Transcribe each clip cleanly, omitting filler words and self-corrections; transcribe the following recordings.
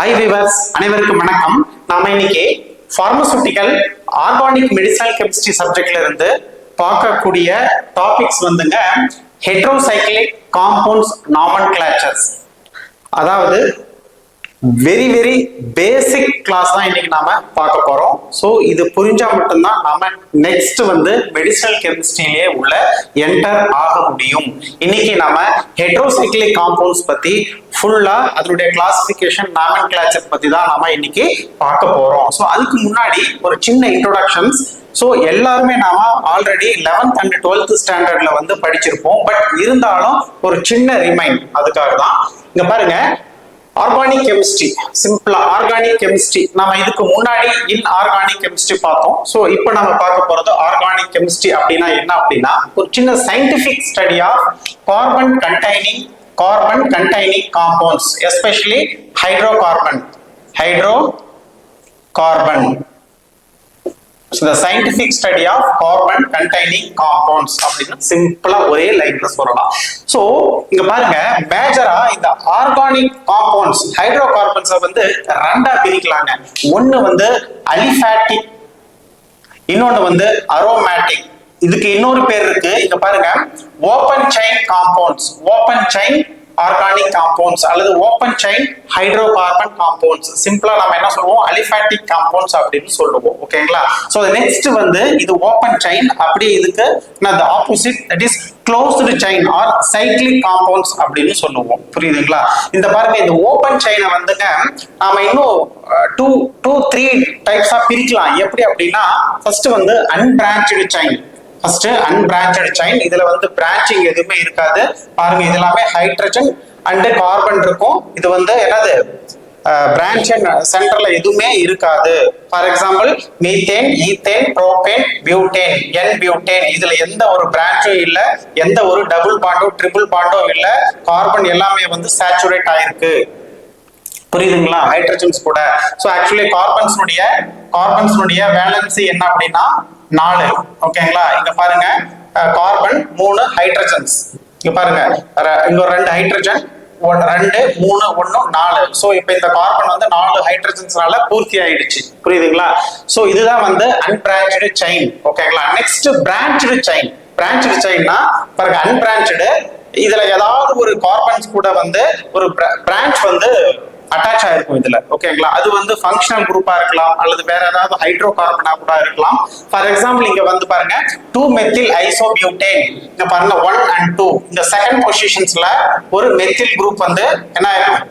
Hi viewers, அனைவருக்கும் வணக்கம். நாம இன்னைக்கு பார்மசூட்டிக்கல் ஆர்கானிக் மெடிசனல் கெமிஸ்ட்ரி சப்ஜெக்ட்ல இருந்து பார்க்கக்கூடிய டாபிக்ஸ் வந்துங்க ஹெட்ரோசைக்ளிக் காம்பவுண்ட்ஸ் நாமென்கிளேச்சர்ஸ். அதாவது வெரி பேசிக் கிளாஸ் தான் இன்னைக்கு நாம பார்க்க போறோம். ஸோ இது புரிஞ்சா மட்டும்தான் நாம நெக்ஸ்ட் வந்து மெடிசனல் கெமிஸ்ட்ரியிலே உள்ள என்டர் ஆக முடியும். இன்னைக்கு நாம ஹெட்ரோசைக்ளிக் காம்பவுண்ட்ஸ் பத்தி ஃபுல்லா அதனுடைய கிளாசிபிகேஷன் நாமென்கிளேச்சர் பத்தி தான் நாம இன்னைக்கு பார்க்க போறோம். ஸோ அதுக்கு முன்னாடி ஒரு சின்ன இன்ட்ரோடக்ஷன்ஸ். ஸோ எல்லாருமே நாம ஆல்ரெடி 11th and 12th ஸ்டாண்டர்ட்ல வந்து படிச்சிருப்போம். பட் இருந்தாலும் ஒரு சின்ன ரிமைண்ட் அதுக்காக தான். இங்க பாருங்க, ஆர்கானிக் கெமிஸ்ட்ரி, சிம்பிளா ஆர்கானிக் கெமிஸ்ட்ரி நம்ம இதுக்கு முன்னாடி இன்ஆர்கானிக் கெமிஸ்ட்ரி பார்த்தோம். ஸோ இப்போ நம்ம பார்க்க போறது ஆர்கானிக் கெமிஸ்ட்ரி. அப்படின்னா என்ன அப்படின்னா ஒரு சின்ன scientific study of carbon containing compounds, especially hydrocarbon. So the scientific study of carbon containing compounds அப்படின்னு சிம்பிளா ஒரே லைன்ல சொல்லலாம். சோ இங்க பாருங்க, மேஜரா இந்த ஆர்கானிக் காம்பவுண்ட்ஸ் ஹைட்ரோகார்பன்ஸை வந்து ரெண்டா பிரிக்கலாங்க. ஒன்னு வந்து அலிஃபாட்டிக், இன்னொன்னு வந்து அரோமேட்டிக். இதுக்கு இன்னொரு பேர் இருக்கு. இங்க பாருங்க, open chain compounds, open chain organic compounds அல்லது ஓபன் செயின் ஹைட்ரோகார்பன் காம்பவுண்ட்ஸ். சிம்பிளா நம்ம என்ன சொல்லுவோம், அலிஃபாட்டிக் காம்பவுண்ட்ஸ் அப்படின்னு சொல்லுவோம். ஓகேங்களா? சோ நெக்ஸ்ட் வந்து இது ஓபன் செயின், அப்படியே இதுக்கு the opposite, that is closed chain or cyclic compounds அப்படின்னு சொல்லுவோம். புரியுதுங்களா? இந்த பாருங்க, இந்த ஓபன் செயினை வந்துங்க நாம இன்னும் 2-3 டைப்ஸா பிரிக்கலாம். எப்படி அப்படின்னா, ஃபர்ஸ்ட் வந்து அன்பிரான்ச்டு செயின். ஃபர்ஸ்ட் அன்பிரான்ச்டு செயின், இதுல வந்து பிரான்ச்சிங் எதுவுமே இருக்காது. பாருங்க, இது எல்லாமே ஹைட்ரஜன் அண்ட் கார்பன் இருக்கும். இது வந்து என்னது, பிரான்ச் சென்டர்ல எதுவுமே இருக்காது. For example methane, ethane, propane, butane, N butane. இதுல எந்த ஒரு பிரான்ச்சும் இல்ல, எந்த ஒரு டபுள் பாண்டோ ட்ரிபிள் பாண்டோ இல்ல. கார்பன் எல்லாமே வந்து சேச்சுரேட் ஆயிருக்கு. புரியுதுங்களா? ஹைட்ரஜன்ஸ் கூட. ஸோ ஆக்சுவலி கார்பன்ஸ்னுடைய வேலன்சி என்ன அப்படின்னா 4. ஓகேங்களா? இங்க பாருங்க, கார்பன் 3 ஹைட்ரஜன்ஸ். இங்க பாருங்க, இங்க 2 ஹைட்ரஜன், 2 3 1 4. சோ இப்போ இந்த கார்பன் வந்து 4 ஹைட்ரஜன்ஸ்னால பூர்த்தி ஆயிடுச்சு. புரியுதுங்களா? சோ இதுதான் வந்து அன்பிரான்ச்டு செயின். ஓகேங்களா? Next branched chain. பிரான்ச்டு செயின்னா பாருங்க, அன்பிரான்ச்டு, இதுல ஏதாவது ஒரு கார்பன்ஸ் கூட வந்து ஒரு பிரான்ச் வந்து அட்டாச் ஆயிருக்கும் இதுல. ஓகேங்களா? அது வந்து ஃபங்க்ஷனல் குரூப்பா இருக்கலாம் அல்லது வேற ஏதாவது ஹைட்ரோ கார்பனா கூட இருக்கலாம். ஃபார் எக்ஸாம்பிள் இங்க வந்து பாருங்க, 2-மெத்தில் ஐசோபியூட்டேன். இங்க பாருங்க 1 and 2, இந்த செகண்ட் பொசிஷன்ஸ்ல ஒரு மெத்தில் குரூப் வந்து என்ன ஆயிரும்,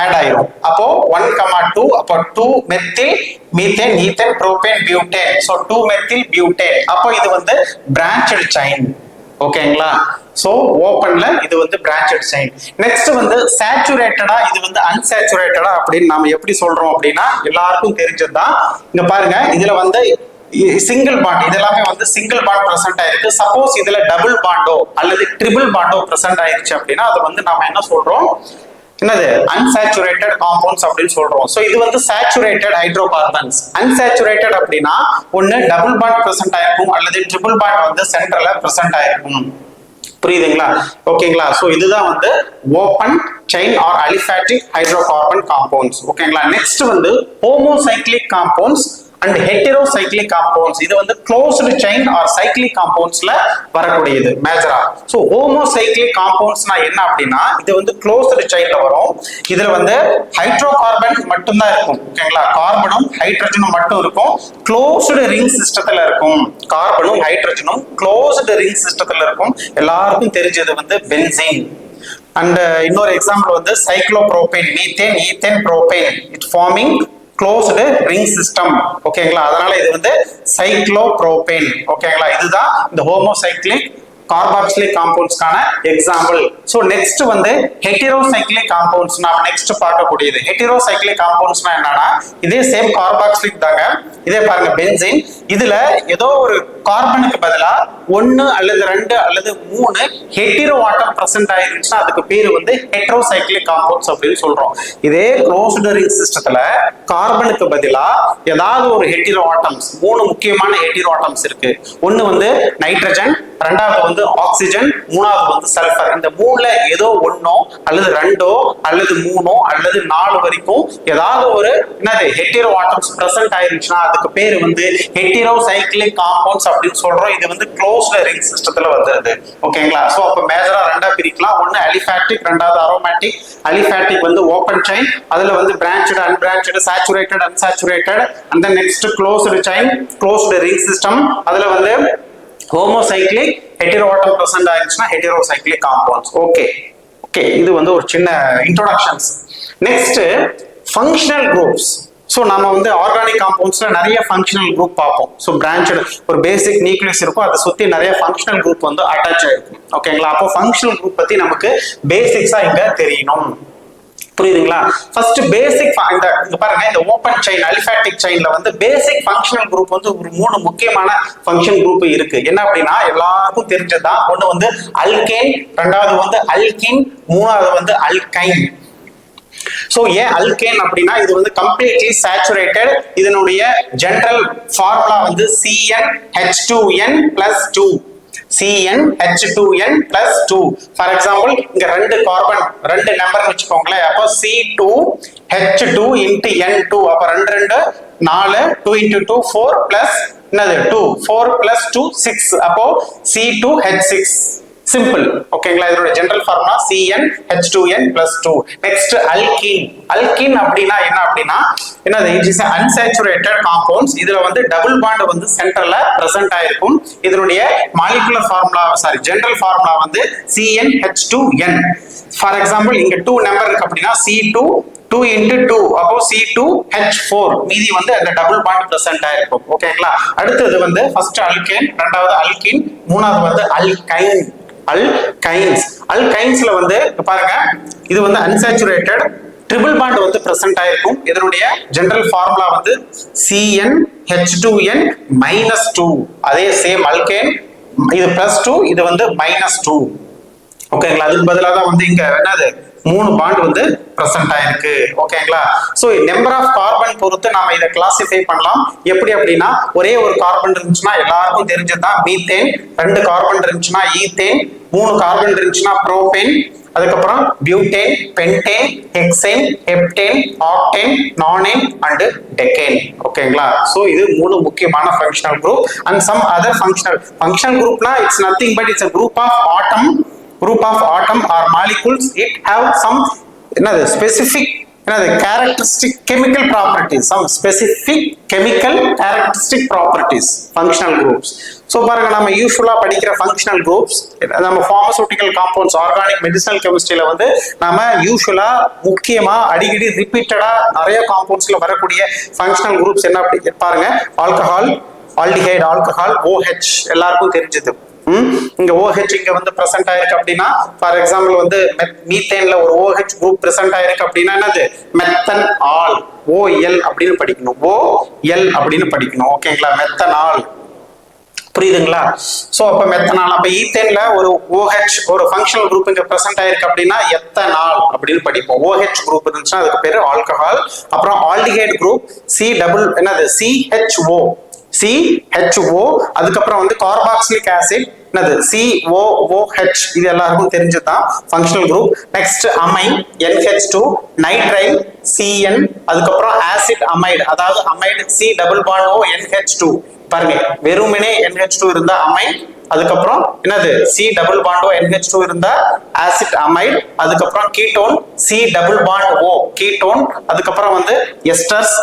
ஆட் ஆயிரும். அப்போ 1,2, அப்போ 2-மெத்தில் methane, ethane, propane, butane. So 2-மெத்தில் பியூட்டேன். அப்போ இது வந்து பிரான்ச்டு செயின். ஓகேங்களா? சோ ஓபன்ல இது வந்து பிரான்ச்டு செயின். நெக்ஸ்ட் வந்து சேச்சுரேட்டடா, இது வந்து அன்சேச்சுரேட்டடா அப்படின்னு நாம எப்படி சொல்றோம் அப்படின்னா எல்லாருக்கும் தெரிஞ்சதுதான். இங்க பாருங்க, இதுல வந்து சிங்கிள் பாண்ட், இது எல்லாமே வந்து சிங்கிள் பாண்ட் பிரசன்ட் ஆயிருக்கு. சப்போஸ் இதுல டபுள் பாண்டோ அல்லது ட்ரிபிள் பாண்டோ பிரசன்ட் ஆயிருச்சு அப்படின்னா அது வந்து நாம என்ன சொல்றோம், என்னது, அன்சாச்சுரேட்டட் காம்பவுண்ட்ஸ் அப்படின்னு சொல்றோம். சோ இது வந்து சேச்சுரேட்டட் ஹைட்ரோகார்பன்ஸ். அன்சாச்சுரேட்டட் அப்படின்னா ஒன்னு டபுள் பாண்ட் பிரசன்ட் ஆயிருக்கும் அல்லது ட்ரிபிள் பாண்ட் வந்து சென்டர்ல பிரசன்ட் ஆயிருக்கும். புரியுதுங்களா? ஓகேங்களா? சோ இதுதான் வந்து open chain R aliphatic hydrocarbon compounds. ஓகேங்களா? நெக்ஸ்ட் வந்து ஹோமோசைக்ளிக் காம்பவுண்ட்ஸ் அண்ட் ஹெட்டரோசைக்ளிக் காம்பவுண்ட்ஸ். இது வந்து க்ளோஸ்டு செயின் ஆர் சைக்ளிக் காம்பவுண்ட்ஸ்ல வரக்கூடியது மேஜரா. சோ ஹோமோசைக்ளிக் காம்பவுண்ட்ஸ்னா என்ன அப்படின்னா, இது வந்து க்ளோஸ்டு செயின்ல வரும். இதுல வந்து ஹைட்ரோகார்பன் மட்டும் தான் இருக்கும். ஓகேங்களா? கார்பனும் ஹைட்ரஜனும் மட்டும் இருக்கும். க்ளோஸ்டு ரிங் சிஸ்டத்துல இருக்கும். கார்பனும் ஹைட்ரஜனும் க்ளோஸ்டு ரிங் சிஸ்டத்துல இருக்கும். எல்லாருக்கும் தெரிஞ்சது வந்து பென்சீன். அண்ட் இன்னொரு எக்ஸாம்பிள் வந்து cyclopropane, methane, ethane, propane. It forming closed ring system. ஓகேங்களா? அதனால இது வந்து சைக்ளோப்ரோபேன். ஓகேங்களா? இதுதான் இந்த ஹோமோசைக்ளிக் கார்பாக்சிலிக் காம்பவுண்ட்ஸ்க்கான எக்ஸாம்பிள். சோ நெக்ஸ்ட் வந்து ஹெட்டரோசைக்ளிக் காம்பவுண்ட்ஸ் நாம நெக்ஸ்ட் பார்க்கக்கூடியது. ஹெட்டரோசைக்ளிக் காம்பவுண்ட்ஸ்னா என்னன்னா, இதே சேம் கார்பாக்சிலிக் தாங்க. இதே பாருங்க பென்சீன், இதுல ஏதோ ஒரு கார்பனுக்கு பதிலா 1 அல்லது 2 அல்லது 3 ஹெட்டிரோ ஆட்டம் பிரசன்ட் ஆயிருந்துச்சுன்னா அதுக்கு பேர் வந்து ஹெட்ரோசைக்ளிக் காம்பவுண்ட்ஸ் அப்படின்னு சொல்றோம். இதே க்ளோஸ்டு ரிங் சிஸ்டத்துல கார்பனுக்கு பதிலா ஏதாவது ஒரு ஹெட்டிரோ ஆட்டம்ஸ் 3 முக்கியமான ஹெட்டிரோ ஆட்டம்ஸ் இருக்கு. ஒன்னு வந்து நைட்ரஜன், ரெண்டாவது வந்து ஆக்சிஜன், மூணாவது வந்து சல்பர். இந்த மூணுல ஏதோ ஒன்னோ அல்லது ரெண்டோ அல்லது 3 அல்லது 4 வரைக்கும் ஏதாவது ஒரு என்னது ஹெட்டிரோ ஆட்டம்ஸ் பிரசன்ட் ஆயிருச்சுன்னா அதுக்கு பேர் வந்து ஹெட்டிரோசைக்ளிக் காம்பவுண்ட்ஸ் அப்படின்னு சொல்றோம். இது வந்து க்ளோஸ்டு ரிங் சிஸ்டத்துல வருது. ஓகேங்களா? சோ அப்ப மேஜரா ரெண்டா பிரிக்கலாம். ஒன்னு அலிஃபாட்டிக், ரெண்டாவது அரோமேட்டிக். அலிஃபாட்டிக் வந்து ஓபன் செயின், அதுல வந்து பிரான்ச்டு, அன்பிரான்ச்டு, சாச்சுரேட்டட், அன்சாச்சுரேட்டட். அந்த next closed chain, closed ring system, அதுல வந்து ஹோமோசைக்ளிக், ஹெட்டிரோ ஆட்டம் present ஆயிருச்சுன்னா heterocyclic compounds. Okay okay, இது வந்து ஒரு சின்ன introductions. Next functional groups. So நம்ம வந்து ஆர்கானிக் காம்பவுண்ட்ஸ்ல நிறைய ஃபங்க்ஷனல் குரூப் பார்ப்போம். ஸோ பிரான்ச்டு ஒரு பேசிக் நியூக்ளியஸ் இருக்கும், அதை சுற்றி நிறைய ஃபங்க்ஷனல் குரூப் வந்து அட்டாச் ஆயிருக்கும். ஓகேங்களா? அப்போ ஃபங்க்ஷனல் குரூப் பத்தி நமக்கு பேசிக்ஸா இங்க தெரியணும். புரியுதுங்களா? ஃபர்ஸ்ட் பேசிக் இந்த பாருங்க, இந்த ஓபன் செயின் அலிஃபாட்டிக் செயின்ல வந்து பேசிக் ஃபங்க்ஷனல் குரூப் வந்து ஒரு 3 முக்கியமான ஃபங்க்ஷன் குரூப் இருக்கு. என்ன அப்படின்னா எல்லாருக்கும் தெரிஞ்சதுதான். ஒன்னு வந்து அல்கேன், ரெண்டாவது வந்து அல்கின், மூணாவது வந்து அல்கைன். சோ ஏன் அல்கேன் அப்படின்னா இது வந்து கம்ப்ளீட்லி சேச்சுரேட்டட். இதனுடைய ஜெனரல் ஃபார்முலா வந்து CnH2n+2. CnH2n+2. ஃபார் எக்ஸாம்பிள் இங்க 2 கார்பன் 2 நம்பர் வச்சுக்கோங்களேன். அப்போ C2H2 × N2. அப்போ 2 2 4, 2 × 2 4 பிளஸ் என்னது 2, 4 + 2 6. அப்போ C2H6. சிம்பிள். ஓகேங்களா? இதோட general formula CnH2n+2. Next alkene. Alkene அப்படின்னா என்ன அப்படின்னா என்னது இட் இஸ் அன்சாச்சுரேட்டட் காம்பவுண்ட்ஸ். இதுல வந்து டபுள் பாண்ட் வந்து சென்டர்ல பிரசன்ட் ஆயிருக்கும். இதனுடைய மாலிகுலர் ஃபார்முலா ஜெனரல் ஃபார்முலா வந்து CnH2n. ஃபார் எக்ஸாம்பிள் இங்க 2 நம்பர் இருக்கு அப்படின்னா C2 2 × 2 அப்போ C2H4. மீதி வந்து அந்த டபுள் பாண்ட் பிரசன்ட் ஆயிருக்கும். ஓகேங்களா? அடுத்தது வந்து ஃபர்ஸ்ட் அல்கேன், ரெண்டாவது அல்கின், மூணாவது வந்து அல்கைன். அல்கைன்ஸ்ல வந்து பாருங்க, இது வந்து அன்சாச்சுரேட்டட் ட்ரிபிள் பாண்ட் வந்து பிரசன்ட் ஆயிருக்கும். இதனுடைய ஜெனரல் ஃபார்முலா வந்து CnH2n-2. அதே சேம் அல்கேன், இது +2, இது வந்து -2. ஓகேங்களா? அதுக்கு பதிலாக தான் வந்து இங்க என்னது 3 பாண்ட் வந்து பிரசன்ட் ஆயிருக்கு. ஓகேங்களா? சோ நம்பர் ஆஃப் கார்பன் பொறுத்து நாம இதை கிளாசிஃபை பண்ணலாம். எப்படி அப்படின்னா ஒரே ஒரு கார்பன் இருந்துச்சுன்னா எல்லாருக்கும் தெரிஞ்சதுதான் மீத்தேன், 2 கார்பன் இருந்துச்சுன்னா ஈத்தேன், 3 கார்பன் இருந்துச்சுன்னா ப்ரோபேன், அதுக்கப்புறம் butane, pentane, hexane, heptane, octane, nonane and decane. ஓகேங்களா? சோ இது 3 முக்கியமான functional group. And some other functional குரூப்னா it's nothing but it's a group of atom or molecules. It have some specific characteristic chemical properties, some specific chemical characteristic properties, functional groups. So பாருங்க, நம்ம யூசுவலா படிக்கிற functional groups, நம்ம pharmaceutical compounds, organic medicinal chemistryல வந்து நம்ம யூசுவலா முக்கியமா அடிக்கடி ரிப்பீட்டடா நிறைய காம்பவுண்ட்ஸ்ல வரக்கூடிய functional groups என்ன அப்படி பாருங்க. ஆல்கஹால், ஆல்டிஹைட், ஆல்கஹால், OH எல்லாருக்கும் தெரிஞ்சது. இங்க OH இங்க வந்து பிரசன்ட் ஆயிருக்கு அப்படின்னா ஃபார் எக்ஸாம்பிள் வந்து மீத்தேன்ல ஒரு OH குரூப் பிரசன்ட் ஆயிருக்கு அப்படின்னா என்னது மெத்தனால், OL அப்படின்னு படிக்கணும், OL அப்படின்னு படிக்கணும். ஓகேங்களா? மெத்தனால். புரியுதுங்களா? சோ அப்ப மெத்தனால், அப்ப ஈத்தேன்ல ஒரு OH ஒரு ஃபங்க்ஷனல் குரூப் இங்க பிரசன்ட் ஆயிருக்கு அப்படின்னா எத்தனால் அப்படின்னு படிப்போம். OH குரூப் இருந்துச்சுன்னா அதுக்கு பேரு ஆல்கஹால். அப்புறம் ஆல்டிஹைட் குரூப் CHO, அதுக்கப்புறம் வந்து கார்பாக்சிலிக் ஆசிட் என்னது COOH. இது எல்லாருக்கும் தெரிஞ்சதுதான் functional group. Next amine NH2, nitrile CN, அதுக்கப்புறம் ஆசிட் அமைடு, அதாவது அமைடு C+ONH2. பாருங்க, வெறுமனே NH2 இருந்தா அமைன், அதுக்கப்புறம் என்னது C+ONH2 இருந்தா ஆசிட் அமைடு, அதுக்கப்புறம் கீட்டோன் C+O கீட்டோன், அதுக்கப்புறம் வந்து எஸ்டர்ஸ்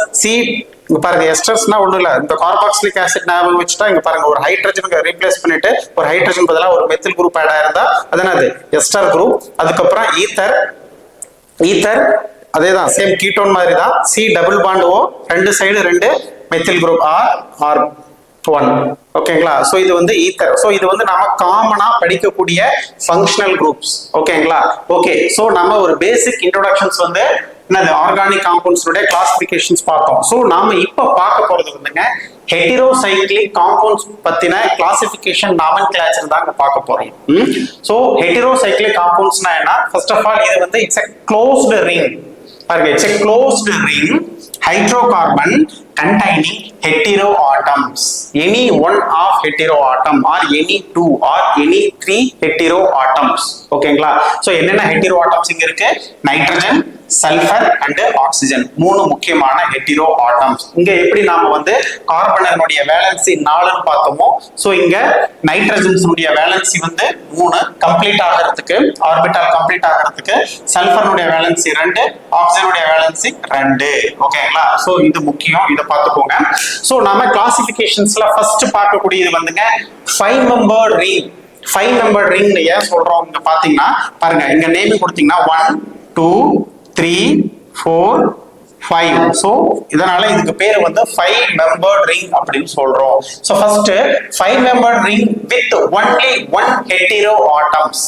இங்க பாருங்க, எஸ்டர்ஸ்னா ஒண்ணு இல்ல, இந்த கார்பாக்சிலிக் ஆசிட் ஞாபகம் வச்சுட்டா இங்க பாருங்க ஒரு ஹைட்ரஜனுக்கு ரீப்ளேஸ் பண்ணிட்டு ஒரு ஹைட்ரஜன் பதிலா ஒரு மெத்தில் குரூப் ஆட் ஆயிருந்தா அதனால எஸ்டர் குரூப். அதுக்கப்புறம் ஈத்தர் அதேதான் சேம் கீட்டோன் மாதிரி தான் C+O 2 side 2 methyl group R1. ஓகேங்களா? சோ இது வந்து ஈத்தர். சோ இது வந்து நாம காமனா படிக்கக்கூடிய ஃபங்க்ஷனல் குரூப்ஸ். ஓகேங்களா? ஓகே, சோ நம்ம ஒரு பேசிக் இன்ட்ரோடக்ஷன்ஸ் வந்து என்னது ஆர்கானிக் காம்பவுண்ட்ஸோட கிளாசிபிகேஷன்ஸ் பார்த்தோம். ஸோ நாம இப்ப பார்க்க போறது வந்துங்க ஹெட்டிரோசைக்ளிக் காம்பவுண்ட்ஸ் பத்தின கிளாசிபிகேஷன் நாமென்கிளேச்சர் தான் பார்க்க போறோம். ஸோ ஹெட்டிரோசைக்ளிக் காம்பவுண்ட்ஸ்னா என்ன? ஃபர்ஸ்ட் ஆஃப் ஆல் இது வந்து இட்ஸ் எ க்ளோஸ்டு ரிங். பாருங்க, it's a closed ring hydrocarbon containing heteroatoms, any one of heteroatom or any two or any three heteroatoms. ஓகேங்களா? சோ என்னென்ன heteroatoms இங்க இருக்கு? நைட்ரஜன், சல்ஃபர் அண்ட் ஆக்சிஜன், மூணு முக்கியமான heteroatoms. இங்க எப்படி நாம வந்து கார்பனுடைய வேலன்சி 4ன்னு பார்த்தோமோ, சோ இங்க நைட்ரஜனுடைய வேலன்சி வந்து 3 கம்ப்ளீட் ஆகிறதுக்கு, ஆர்பிட்டால் கம்ப்ளீட் ஆகிறதுக்கு, சல்ஃபருடைய வேலன்சி 2, ஆக்சிஜனுடைய வேலன்சி 2. ஓகேங்களா? சோ இது முக்கியம், இத பார்த்துக்கோங்க. சோ நாம கிளாசிபிகேஷன்ஸ்ல ஃபர்ஸ்ட் பார்க்கக்கூடியது வந்துங்க 5 மெம்பர் ரிங். 5 மெம்பர் ரிங் ஏன் சொல்றோம் இங்க பாத்தீங்கன்னா பாருங்க, இங்க நேம் கொடுத்தீங்கன்னா 1 2 3 4 5. சோ இதனால இதுக்கு பேர் வந்து 5 மெம்பர் ரிங் அப்படின்னு சொல்றோம். So first 5 member ring with only one heteroatoms.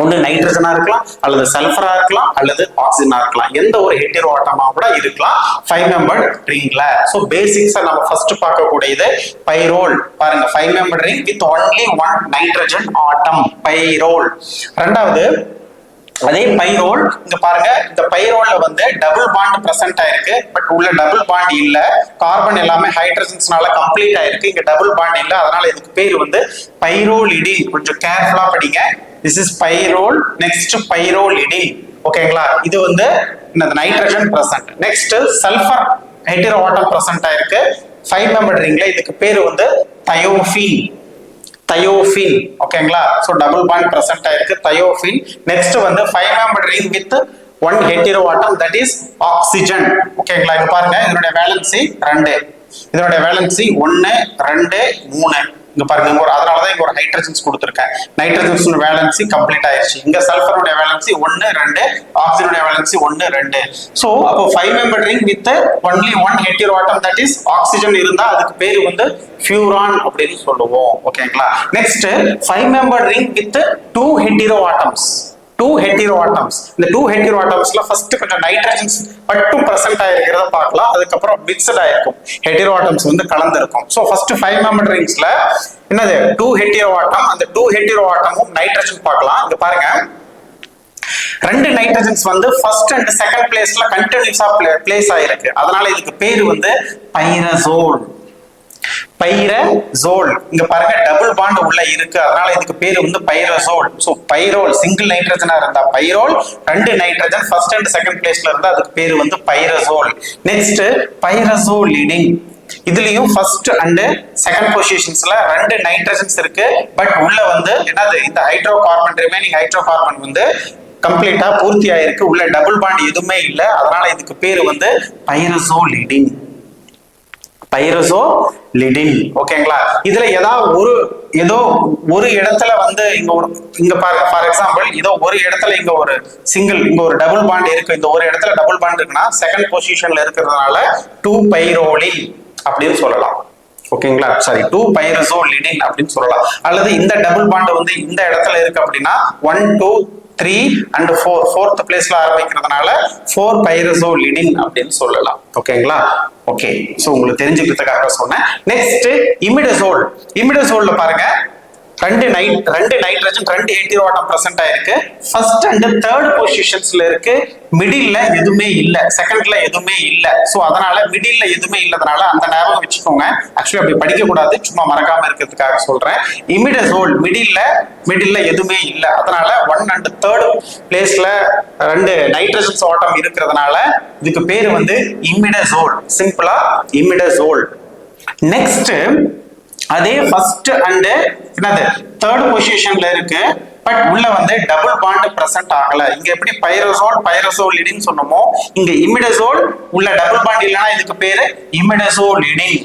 ஒன்னு நைட்ரஜனா இருக்கலாம், அல்லது சல்ஃபரா இருக்கலாம், அல்லது ஆக்சிஜனா இருக்கலாம், எந்த ஒரு ஹெட்டிரோஆட்டமா கூட இருக்கலாம் 5 மெம்பர் ரிங்ல. சோ பேசிக்ஸா நம்ம ஃபர்ஸ்ட் பார்க்கக்கூடியது பைரோல். பாருங்க, 5 member ring with only one nitrogen atom, pyrrole. ரெண்டாவது அதே பைரோல், இங்க பாருங்க, இந்த பைரோல்ல வந்து டபுள் பாண்ட் பிரசன்ட் ஆயிருக்கு, பட் உள்ள டபுள் பாண்ட் இல்ல. கார்பன் எல்லாமே ஹைட்ரஜன்ஸ்னால கம்ப்ளீட் ஆயிருக்கு, இங்க டபுள் பாண்ட் இல்ல. அதனால இதுக்கு பேர் வந்து பைரோலிடின். கொஞ்சம் கேர்ஃபுல்லா படிங்க. This is pyrrole. Next pyrrolidine. ஓகேங்களா? இது வந்து nitrogen present. Next sulphur heteroatom present ஆயிருக்கு 5 மெம்பர் ரிங்ல. இதுக்கு பேர் வந்து தயோஃபீன். தயோஃபின். ஓகேங்களா? சோ டபுள் பாண்ட் பிரசன்ட் ஆயிருக்கு, தயோஃபின். நெக்ஸ்ட் வந்து 5 member ring with one heteroatom, that is oxygen. ஓகேங்களா? இங்க பாருங்க, இதனுடைய வேலன்சி 2, இதனுடைய வேலன்சி 1 2 3. இங்க பாருங்க, அதனாலதான் இங்க ஒரு ஹைட்ரஜன்ஸ் கொடுத்திருக்கேன். நைட்ரஜன்ஸ் வேலன்சி கம்ப்ளீட் ஆயிருச்சு. இங்க சல்ஃபருடைய வேலன்சி 1 2, ஆக்சிஜனுடைய வேலன்சி 1 2. சோ அப்போ 5 member ring with only one heteroatom, that is oxygen இருந்தா அதுக்கு பேர் வந்து ஃபியூரான் அப்படின்னு சொல்லுவோம். ஓகேங்களா? Next 5 member ring with 2 heteroatoms. 2 heteroatoms. இந்த 2 ஹெட்டிரோஆட்டம்ஸ்ல ஃபர்ஸ்ட் கொஞ்சம் நைட்ரஜன்ஸ் மட்டும் பிரசன்ட் ஆயிருக்கிறத பார்க்கலாம். அதுக்கப்புறம் மிக்ஸ்ட் ஆயிருக்கும், ஹெட்டிரோஆட்டம்ஸ் வந்து கலந்து இருக்கும். சோ ஃபர்ஸ்ட் 5 மெம்பர் ரிங்ஸ்ல என்னது 2 ஹெட்டிரோஆட்டம். அந்த 2 ஹெட்டிரோஆட்டமும் நைட்ரஜன் பார்க்கலாம். இங்க பாருங்க, 2 நைட்ரஜன்ஸ் வந்து ஃபர்ஸ்ட் அண்ட் செகண்ட் பிளேஸ்ல கண்டினியூஸா பிளேஸ் ஆயிருக்கு. அதனால இதுக்கு பேர் வந்து பைரசோல். பைரசோல். இங்க பாருங்க, டபுள் பாண்ட் உள்ள இருக்கு, அதனால இதுக்கு பேர் வந்து பைரசோல். சோ பைரோல் சிங்கிள் நைட்ரஜனா இருந்தா pyrrole, 2 nitrogen first and second பிளேஸ்ல இருந்தா அதுக்கு பேர் வந்து பைரசோல். நெக்ஸ்ட் பைரசோலிடின். இதுலயும் ஃபர்ஸ்ட் அண்ட் செகண்ட் பொசிஷன்ஸ்ல 2 நைட்ரஜன்ஸ் இருக்கு, பட் உள்ள வந்து என்னது இந்த ஹைட்ரோகார்பன், ரிமைனிங் ஹைட்ரோகார்பன் வந்து கம்ப்ளீட்டா பூர்த்தி ஆயிருக்கு, உள்ள டபுள் பாண்ட் எதுவுமே இல்ல. அதனால இதுக்கு பேர் வந்து பைரசோலிடின். பைரசோலிடின். ஓகேங்களா? இதுல ஏதோ ஒரு இடத்துல வந்து இங்க பாருங்க, ஃபார் எக்ஸாம்பிள் இதோ ஒரு இடத்துல இங்க ஒரு சிங்கிள், இங்க ஒரு டபுள் பாண்ட் இருக்கு, இந்த ஒரு இடத்துல டபுள் பாண்ட் இருக்குன்னா செகண்ட் பொசிஷன்ல இருக்கிறதுனால 2 பைரோலின் அப்படின்னு சொல்லலாம். ஓகேங்களா? சாரி, 2 பைரசோலிடின் அப்படின்னு சொல்லலாம். அல்லது இந்த டபுள் பாண்ட் வந்து இந்த இடத்துல இருக்கு அப்படின்னா 1 2 3 and 4 4th பிளேஸ்ல ஆரம்பிக்கிறதுனால 4 பைரசோலிடின் அப்படின்னு சொல்லலாம். ஓகேங்களா? ஓகே, சோ உங்களுக்கு தெரிஞ்சுக்கிறதுக்காக சொன்னேன். நெக்ஸ்ட் இமிடசோல். இமிடசோல்ல பாருங்க, 2 நைட்ரஜன் 2 ஹெட்டிரோஆட்டம் பிரசன்ட் ஆயிருக்கு, ஃபர்ஸ்ட் அண்ட் தேர்ட் பொசிஷன்ஸ்ல இருக்கு, மிடில்ல எதுவுமே இல்ல, செகண்ட்ல எதுவுமே இல்ல. சோ அதனால மிடில்ல எதுவுமே இல்லதனால அந்த ஞாபகம் வச்சுக்கோங்க. ஆக்சுவலி அப்படி படிக்க கூடாது, சும்மா மறக்காம இருக்கிறதுக்காக சொல்றேன். இமிடசோல் மிடில்ல எதுவுமே இல்ல, அதனால 1 and 3rd பிளேஸ்ல 2 நைட்ரஜன்ஸ் ஆட்டம் இருக்கிறதுனால இதுக்கு பேர் வந்து இமிடசோல். சிம்பிளா இமிடசோல். நெக்ஸ்ட் அதே ஃபர்ஸ்ட் அண்ட் என்னது தேர்ட் பொசிஷன்ல இருக்கு, பட் உள்ள வந்து டபுள் பாண்ட் பிரசன்ட் ஆகல. இங்க எப்படி பைரசோலிடின் சொன்னோமோ, இங்க இமிடசோல் உள்ள டபுள் பாண்ட் இல்லைன்னா இதுக்கு பேரு இமிடசோலிடின்.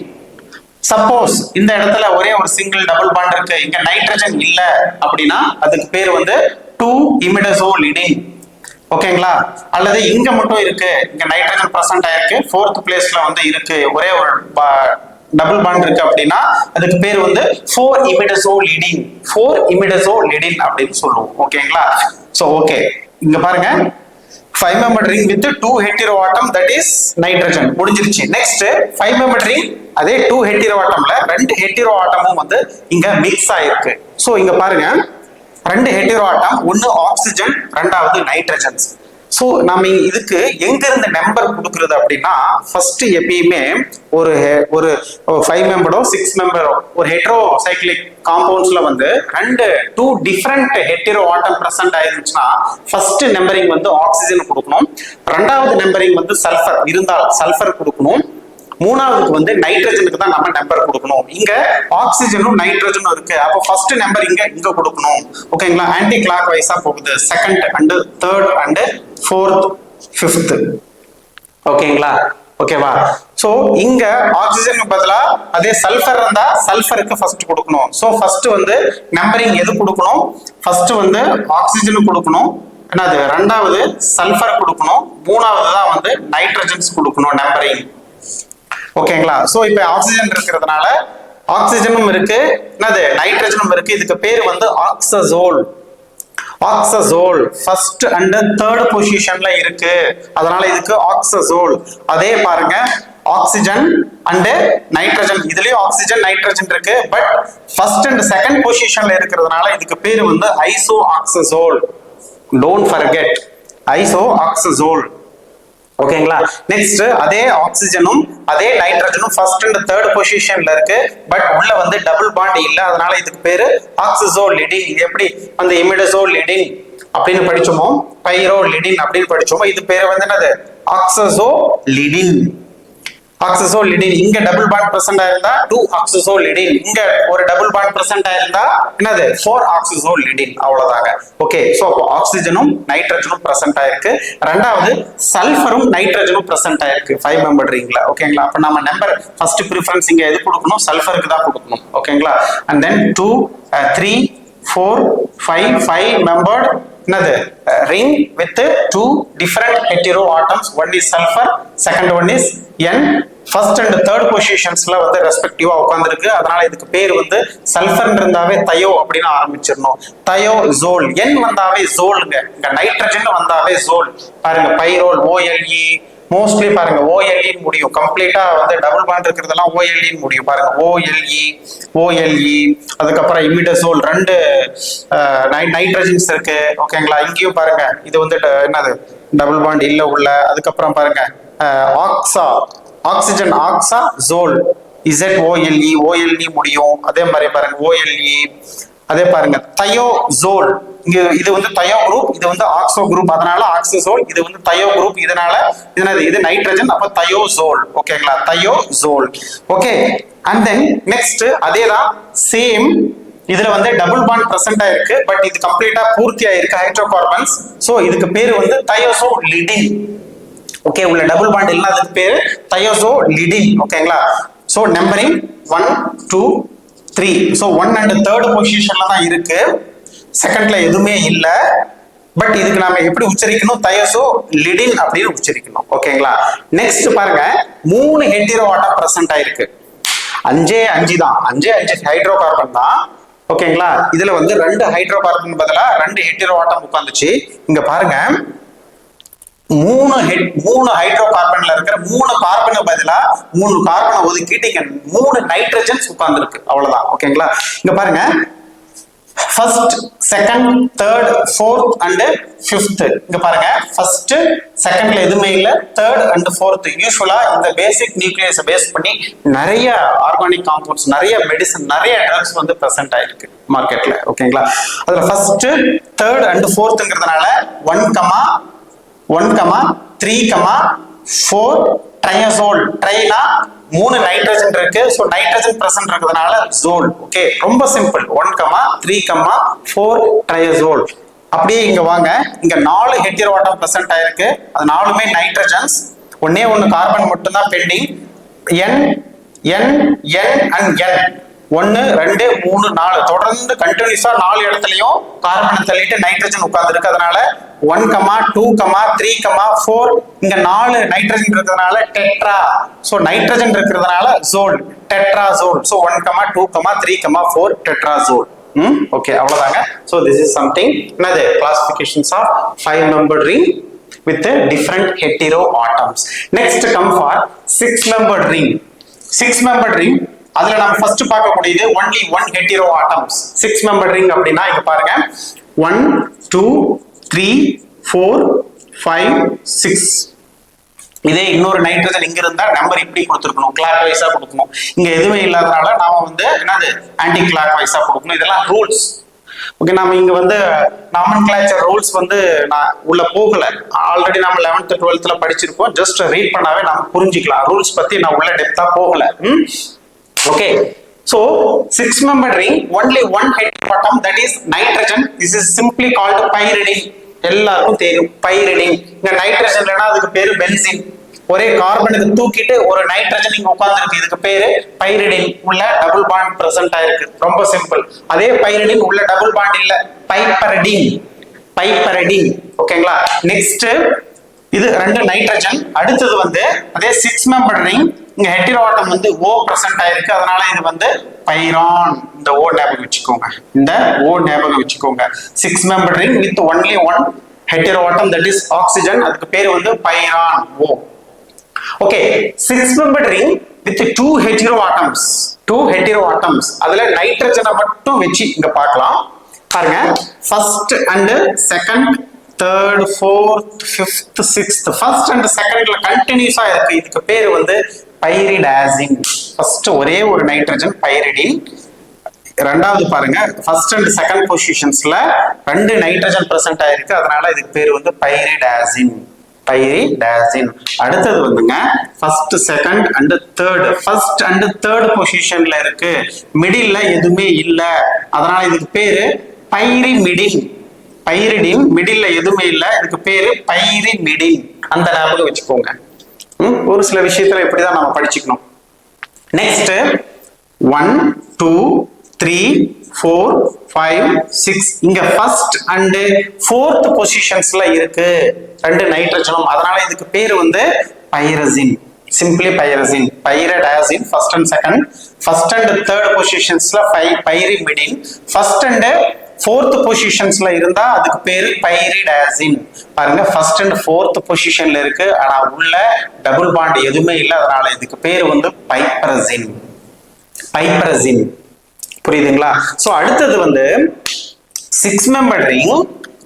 சப்போஸ் இந்த இடத்துல ஒரே ஒரு சிங்கிள் டபுள் பாண்ட் இருக்கு, இங்க நைட்ரஜன் இல்ல அப்படின்னா அதுக்கு பேர் வந்து 2 இமிடசோலிடின். ஓகேங்களா? அல்லது இங்க மட்டும் இருக்கு, இங்க நைட்ரஜன் பிரசன்ட் ஆயிருக்கு, 4th பிளேஸ்ல வந்து இருக்கு, ஒரே ஒரு டபுள் பாண்ட் இருக்கு அப்படின்னா அதுக்கு பேர் வந்து 4 இமிடசோலிடின். 4 இமிடசோலிடின் அப்படின்னு சொல்லுவோம். ஓகேங்களா? சோ ஓகே, இங்க பாருங்க, 5 membered ring with 2 heteroatom, that is nitrogen. முடிஞ்சிருச்சு. நெக்ஸ்ட் 5 membered ring அதே 2 heteroatomல ரெண்டு heteroatomமும் வந்து இங்க மிக்ஸ் ஆயிருக்கு. சோ இங்க பாருங்க, ரெண்டு heteroatom, ஒன்னு ஆக்சிஜன், ரெண்டாவது நைட்ரஜன். ஸோ நம்ம இதுக்கு எங்க இருந்து நம்பர் கொடுக்கறது அப்படின்னா, ஃபர்ஸ்ட் எப்பயுமே ஒரு 5 மெம்பரோ 6 மெம்பரோ ஒரு ஹெட்ரோ சைக்கிளிக் காம்பவுண்ட்ஸ்ல வந்து டூ டிஃப்ரெண்ட் ஹெட்டரோ ஆட்டம் பிரசன்ட் ஆயிருந்துச்சுன்னா ஃபர்ஸ்ட் நம்பரிங் வந்து ஆக்சிஜன் கொடுக்கணும், ரெண்டாவது நம்பரிங் வந்து சல்ஃபர் இருந்தால் சல்ஃபர் கொடுக்கணும், மூணாவதுக்கு வந்து நைட்ரஜனுக்கு தான் நம்ம நம்பர் கொடுக்கணும். இங்க ஆக்சிஜனும் நைட்ரஜனும் இருக்கு, அப்போ ஃபர்ஸ்ட் நம்பர் இங்க கொடுக்கணும். ஓகேங்களா? ஆன்டி கிளாக் வைஸா போகுது, second and third and fourth fifth. ஓகேங்களா? ஓகேவா? சோ இங்க ஆக்சிஜனுக்கு பதிலா அதே சல்ஃபர் இருந்தா சல்ஃபருக்கு ஃபர்ஸ்ட் கொடுக்கணும். சோ ஃபர்ஸ்ட் வந்து நம்பரிங் எது கொடுக்கணும்? ஃபர்ஸ்ட் வந்து ஆக்சிஜனுக்கு கொடுக்கணும், என்னது ரெண்டாவது சல்ஃபர் கொடுக்கணும், மூணாவது தான் வந்து நைட்ரஜன்ஸ் கொடுக்கணும் நம்பரிங். ஓகேங்களா? சோ இப்ப ஆக்சிஜன் இருக்கிறதுனால ஆக்சிஜனும் இருக்கு, என்னது நைட்ரஜனும் இருக்கு. இதுக்கு பேர் வந்து oxazole. Oxazole first and third பொசிஷன்ல இருக்கு, அதனால இதுக்கு ஆக்சசோல். அதே பாருங்க, ஆக்சிஜன் அண்ட் நைட்ரஜன், இதுலயும் ஆக்சிஜன் நைட்ரஜன் இருக்கு, பட் ஃபர்ஸ்ட் அண்ட் செகண்ட் பொசிஷன்ல இருக்கிறதுனால இதுக்கு பேர் வந்து isoxazole. Don't forget, isoxazole. ஓகேங்களா? நெக்ஸ்ட் அதே ஆக்சிஜனும் அதே நைட்ரஜனும் ஃபர்ஸ்ட் அண்ட் தேர்ட் பொசிஷன்ல இருக்கு, பட் உள்ள வந்து டபுள் பாண்ட் இல்ல, அதனால இதுக்கு பேரு ஆக்சிசோலிடின். எப்படி அந்த இமிடசோலிடின் அப்படின்னு படிச்சோமோ, பைரோலிடின் அப்படின்னு படிச்சோமோ, இது பேரு வந்து என்னது? ஆக்சசோலிடின். ஆக்சசோலிடின் இங்க டபுள் பாண்ட் பிரசன்ட் ஆயிருந்தா 2 ஆக்சசோலிடின், இங்க ஒரு டபுள் பாண்ட் பிரசன்ட் ஆயிருந்தா என்னது? 4 ஆக்சசோலிடின். அவ்வளவுதாங்க. ஓகே, சோ அப்போ ஆக்சிஜனும் நைட்ரஜனும் பிரசன்ட் ஆயிருக்கு, ரெண்டாவது சல்ஃபரும் நைட்ரஜனும் பிரசன்ட் ஆயிருக்கு 5 மெம்பர் ரிங்ல. ஓகேங்களா? அப்ப நம்ம நம்பர் ஃபர்ஸ்ட் ப்ரிஃபரன்ஸ் இங்க எது கொடுக்கணும்? சல்ஃபருக்கு தான் கொடுக்கணும். ஓகேங்களா? அண்ட் தென் 2 3 4 5 மெம்பர்ட் என்னது ring with 2 different heteroatoms. One is sulphur, second one is N. First and third பொசிஷன்ஸ்ல வந்து ரெஸ்பெக்டிவா உட்கார்ந்துருக்கு, அதனால இதுக்கு பேர் வந்து சல்ஃபர் இருந்தாவே தயோ அப்படின்னு ஆரம்பிச்சிடணும். தயோ ஜோல். என் வந்தாவே ஜோலுங்க, இங்க நைட்ரஜன் வந்தாவே ஜோல். பாருங்க, பைரோல் OLE மோஸ்ட்லி பாருங்க OLE முடியும், கம்ப்ளீட்டா வந்து டபுள் பாண்ட் இருக்கிறதெல்லாம் OLE முடியும். பாருங்க OLE, அதுக்கப்புறம் இமிடசோல், ரெண்டு நைட்ரஜன்ஸ் இருக்கு. ஓகேங்களா? இங்கேயும் பாருங்க, இது வந்து என்னது டபுள் பாண்ட் இல்ல உள்ள. அதுக்கப்புறம் பாருங்க ஆக்சிஜன் ஆக்சா ஜோல், ZOLE முடியும். அதே மாதிரி பாருங்க OLE. அதே பாருங்க தயோ ஜோல், இங்க இது வந்து தயோ குரூப், இது வந்து ஆக்சோ குரூப், அதனால ஆக்சசோல். இது வந்து தயோ குரூப், இதனால இது நைட்ரஜன், அப்ப தயோசோல். ஓகேங்களா? தயோசோல். ஓகே, அண்ட் தென் நெக்ஸ்ட் அதேதான் சேம், இதுல வந்து டபுள் பாண்ட் பிரசன்ட் ஆயிருக்கு, பட் இது கம்ப்ளீட்டா பூர்த்தி ஆயிருக்கு ஹைட்ரோகார்பன்ஸ். சோ இதுக்கு பேரு வந்து தயோசோலிடின். ஓகே, உள்ள டபுள் பாண்ட் இல்ல, அதுக்கு பேரு தயோசோலிடின். ஓகேங்களா? So numbering 1 2 3. So 1 and third பொசிஷன்ல தான் இருக்கு, செகண்ட்ல எதுவுமே இல்ல. பட் இதுக்கு நாம எப்படி உச்சரிக்கணும்? தயோசோலிடின் அப்படின்னு உச்சரிக்கணும். ஓகேங்களா? நெக்ஸ்ட் பாருங்க, 3 ஹெட்டரோ ஆட்டம் பிரசன்ட் ஆயிருக்கு. 5 தான், 5 ஹைட்ரோ கார்பன் தான். ஓகேங்களா? இதுல வந்து 2 ஹைட்ரோ கார்பன் பதிலா 2 ஹெட்டரோ ஆட்டம் உட்கார்ந்துச்சு. இங்க பாருங்க, 3 ஹைட்ரோ கார்பன்ல இருக்கிற 3 கார்பனை பதிலா 3 கார்பனை ஒதுக்கிட்டு இங்க 3 நைட்ரஜன்ஸ் உட்கார்ந்துருக்கு. அவ்வளவுதான். ஓகேங்களா? இங்க பாருங்க, first second third fourth and fifth. இங்க பாருங்க, ஃபர்ஸ்ட் செகண்ட்ல எதுவுமே இல்ல, தேர்ட் அண்ட் ஃபோர்த். யூஸ்வலா இந்த பேசிக் நியூக்ளியஸை பேஸ் பண்ணி நிறைய ஆர்கானிக் காம்பவுண்ட்ஸ், நிறைய மெடிசன், நிறைய ட்ரக்ஸ் வந்து பிரசன்ட் ஆயிருக்கு மார்க்கெட்ல. ஓகேங்களா? அதுல ஃபர்ஸ்ட் தேர்ட் அண்ட் ஃபோர்த்ங்கிறதுனால 1, 3, 4 ட்ரையசோல். ட்ரைனா 3 நைட்ரஜன் இருக்கு, சோ நைட்ரஜன் பிரசன்ட் இருக்கிறதுனால ஜோல். ஓகே, ரொம்ப சிம்பிள். 1, 3, 4 ட்ரையசோல். அப்படியே இங்க வாங்க, இங்க 4 ஹெட்டரோ ஆட்டம் பிரசன்ட் ஆயிருக்கு, அது 4மே நைட்ரஜன்ஸ். ஒண்ணே கார்பன் மட்டும் தான் பெண்டிங். N அண்ட் N 1 2 3 4 தொடர்ந்து கண்டினியூஸா 4 இடத்துலயும் கார்பனை தள்ளிட்டு நைட்ரஜன் உட்கார்ந்து இருக்கு. அதனால 1, 2, 3, 4 இங்க 4 நைட்ரஜன் இருக்கிறதுனால டெட்ரா. சோ நைட்ரஜன் இருக்கிறதுனால zole, tetrazole. So 1, 2, 3, 4 tetrazole. Okay, அவ்வளவுதாங்க. சோ திஸ் இஸ் சம்திங், என்னது classifications of 5 membered ring. with a different heteroatoms. Next come for six-membered ring. Six-membered ring அதுல நம்ம ஃபர்ஸ்ட் பார்க்கக்கூடியது only one heteroatoms. Six-membered ring அப்படின்னா இங்க பாருங்க 1 2 3 4 5 6. இதே இன்னொரு நைட்ரஜன் இங்க இருந்தா நம்பர் இப்படி கொடுத்துருக்கணும், கிளாக் வைஸா கொடுக்கணும். இங்க எதுவுமே இல்லாதனால நாம வந்து என்னது ஆன்டி கிளாக் வைஸா கொடுக்கணும். இதெல்லாம் ரூல்ஸ். ஓகே, நம்ம இங்க வந்து நாமன்கிளேச்சர் ரூல்ஸ் வந்து நான் உள்ள போகல, ஆல்ரெடி நம்ம 11th 12th படிச்சிருக்கோம். ஜஸ்ட் ரீட் பண்ணாவே நம்ம புரிஞ்சுக்கலாம். ரூல்ஸ் பத்தி நான் உள்ள டெப்தா போகல. Okay, so six-membered ring, only one heteroatom, that is nitrogen. This is simply called pyridine. எல்லாருக்கும் தெரியும் பைரிடின். இங்க நைட்ரஜன் இல்லைன்னா அதுக்கு பேரு பென்சீன். ஒரே கார்பனுக்கு தூக்கிட்டு ஒரு நைட்ரஜன் இங்க உட்கார்ந்துருக்கு, இதுக்கு பேரு பைரிடின். உள்ள டபுள் பாண்ட் பிரசன்ட் ஆயிருக்கு. ரொம்ப சிம்பிள். அதே பைரிடின் உள்ள டபுள் பாண்ட் இல்ல, பைப்பரடின். பைப்பரடின். ஓகேங்களா? நெக்ஸ்ட் இது ரெண்டு நைட்ரஜன். அடுத்தது வந்து அதே சிக்ஸ்-மெம்பர்ட் ரிங். இங்க ஹெட்டிரோஆட்டம் வந்து O பிரசன்ட் ஆயிருக்கு, அதனால இது வந்து பைரான். இந்த O ஞாபகம் வச்சுக்கோங்க, இந்த O ஞாபகம் வச்சுக்கோங்க. Six membered ring with only one heteroatom, that is oxygen. அதுக்கு பேர் வந்து pyran O. Okay, six membered ring with two heteroatoms. Two heteroatoms. அதுல நைட்ரஜனை மட்டும் வச்சு இங்க பார்க்கலாம். பாருங்க, first and second, third, fourth, fifth, sixth. First and செகண்ட்ல கண்டினியூஸா இருக்கு, இதுக்கு பேர் வந்து பைரிடாசின். ஃபர்ஸ்ட் ஒரே ஒரு நைட்ரஜன் பைரிடின். ரெண்டாவது பாருங்க, ஃபர்ஸ்ட் அண்ட் செகண்ட் பொசிஷன்ஸ்ல ரெண்டு நைட்ரஜன் பிரசன்ட் ஆயிருக்கு, அதனால இதுக்கு பேர் வந்து பைரிடாசின். பைரிடாசின். அடுத்தது வந்துங்க first second and third. First and third பொசிஷன்ல இருக்கு, மிடில்ல எதுவுமே இல்ல, அதனால இதுக்கு பேரு பைரிமிடின். பைரிடின். மிடில்ல எதுவுமே இல்ல, இதுக்கு பேரு பைரிமிடின். அந்த ஞாபகம் வச்சுக்கோங்க. ஒரு சில விஷயத்துல இப்படிதான் நம்ம படிச்சுக்கணும். நெக்ஸ்ட் 1 2 3 4 5 6. இங்க ஃபர்ஸ்ட் அண்ட் ஃபோர்த் பொசிஷன்ஸ்ல இருக்கு ரெண்டு நைட்ரஜனும், அதனால இதுக்கு பேர் வந்து pyrazine. Simply pyrazine. Pyridazine first and second. First and third பொசிஷன்ஸ்ல பைரிமிடின். ஃபர்ஸ்ட் அண்ட் ஃபோர்த் பொசிஷன்ஸ்ல இருந்தா அதுக்கு பேரு பைரிடாசின். பாருங்க, ஃபர்ஸ்ட் அண்ட் ஃபோர்த் பொசிஷன்ல இருக்கு, ஆனா உள்ள டபுள் பாண்ட் எதுவுமே இல்லை, அதனால இதுக்கு பேர் வந்து பைப்பரசின். பைப்பரசின். புரியுதுங்களா? சோ அடுத்தது வந்து சிக்ஸ்-மெம்பர்ட் ring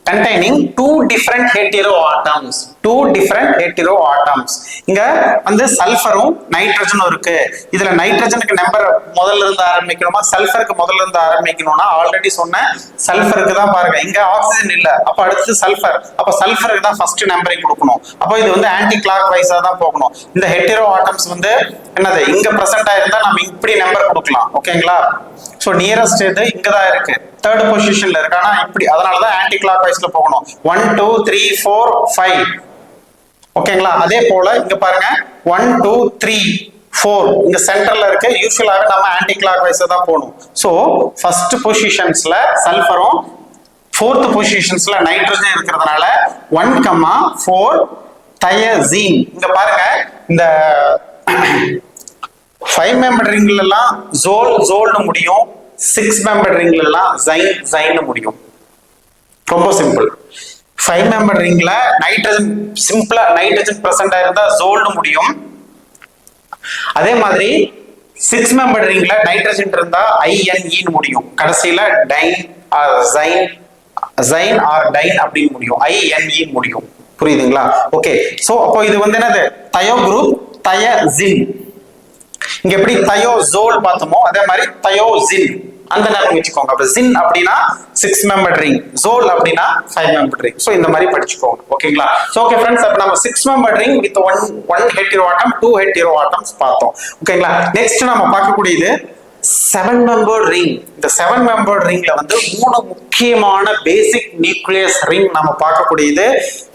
containing two different heteroatoms. Two different heteroatoms. இங்க வந்து சல்ஃபரும் நைட்ரஜனும் இருக்கு. இதுல நைட்ரஜனுக்கு நம்பர் முதல்ல இருந்து ஆரம்பிக்கணுமா, சல்ஃபருக்கு முதல்ல இருந்து ஆரம்பிக்கணும்னா ஆல்ரெடி சொன்ன சல்ஃபருக்கு தான். பாருங்க, இங்க ஆக்சிஜன் இல்ல, அப்ப அடுத்து சல்ஃபர், அப்ப சல்ஃபருக்கு தான் ஃபர்ஸ்ட் நம்பரிங் கொடுக்கணும். அப்ப இது வந்து ஆன்டி கிளாக் வைஸா தான் போகணும். இந்த ஹெட்டெரோஆட்டம்ஸ் வந்து என்னது இங்க பிரசன்ட் ஆயிருந்தா நம்ம இப்படி நம்பர் கொடுக்கலாம். ஓகேங்களா? சோ நியரஸ்ட் இது இங்க தான் இருக்கு, தேர்ட் பொசிஷன்ல இருக்கு, ஆனா இப்படி, அதனால தான் ஆன்டி கிளாக் வைஸ்ல போகணும். 1 2 3 4 5. ஓகேங்களா? அதே போல இங்க பாருங்க 1 2 3 4 இங்க சென்டர்ல இருக்கு. யூசுவலாவே நம்ம ஆன்டி கிளாக் வைஸ்ல தான் போகணும். சோ ஃபர்ஸ்ட் பொசிஷன்ஸ்ல சல்ஃபரும், ஃபோர்த் பொசிஷன்ஸ்ல நைட்ரஜன் இருக்கிறதுனால 1,4 தயசீன். இங்க பாருங்க, இந்த 5-மெம்பர்ட் ரிங்ல எல்லாம் ஜோல்னு முடியும், 6-மெம்பர்ட் ரிங்ல எல்லாம் ஜைன் முடியும். ரொம்ப சிம்பிள். 5-மெம்பர்ட் ரிங்ல நைட்ரஜன் சிம்பிளா நைட்ரஜன் பிரசன்ட் ஆயிருந்தா ஜோல்னு முடியும். அதே மாதிரி 6-மெம்பர்ட் ரிங்ல நைட்ரஜன் இருந்தா INE முடியும். கடைசியில டைன் ஆர் டைன் அப்படின்னு முடியும், INE முடியும். புரியுதுங்களா? ஓகே, சோ அப்போ இது வந்து என்னது தயோ குரூப் தயசின். இங்க எப்படி தயோசோல் பார்த்தோமோ அதே மாதிரி தயோசின் அந்த ஞாபகம் வச்சுக்கோங்க. அப்ப ஜின் அப்படின்னா 6-மெம்பர்ட் ரிங், ஜோல் அப்படின்னா 5-மெம்பர்ட் ரிங். சோ இந்த மாதிரி படிச்சுக்கோங்க. ஓகேங்களா? சோ ஓகே फ्रेंड्स, அப்ப நம்ம 6-மெம்பர்ட் ரிங் வித் ஒன் ஹெட்டெரோஆட்டம், 2 ஹெட்டெரோஆட்டம்ஸ் பார்த்தோம். ஓகேங்களா? நெக்ஸ்ட் நம்ம பார்க்கக்கூடியது 7-மெம்பர்ட் ரிங். இந்த 7-மெம்பர்ட் ரிங்ல வந்து 3 முக்கியமான பேசிக் நியூக்ளியஸ் ரிங் நம்ம பார்க்கக்கூடியது.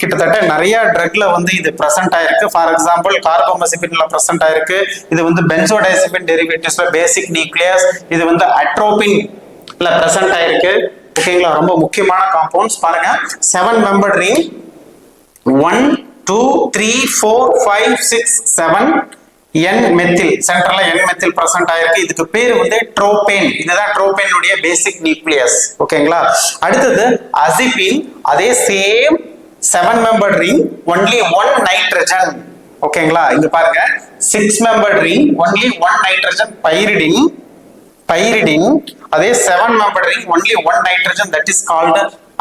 கிட்டத்தட்ட நிறைய ட்ரக்ல வந்து இது பிரசன்ட் ஆயிருக்கு. ஃபார் எக்ஸாம்பிள் கார்போமசிபின்ல பிரசன்ட் ஆயிருக்கு. இது வந்து பென்சோடைசிபின் டெரிவேட்டிவ்ஸ்ல பேசிக் நியூக்ளியஸ். இது வந்து அட்ரோபின்ல பிரசன்ட் ஆயிருக்கு. ஓகேங்களா? ரொம்ப முக்கியமான காம்பவுண்ட்ஸ். பாருங்க, 7-மெம்பர்ட் ரிங் 1 2 3 4 5 6 7 N-மெத்தில், சென்டர்ல N-மெத்தில் பிரசன்ட் ஆயிருக்கு. இதுக்கு பேர் வந்து ட்ரோபேன். இதுதான் ட்ரோபேனுடைய பேசிக் நியூக்ளியஸ். ஓகேங்களா? அடுத்தது அசிபின். அதே same 7 membered ring only one nitrogen. ஓகேங்களா, இங்க பாருங்க 6 membered ring only one nitrogen pyridine. அதே 7 membered ring only one nitrogen, that is called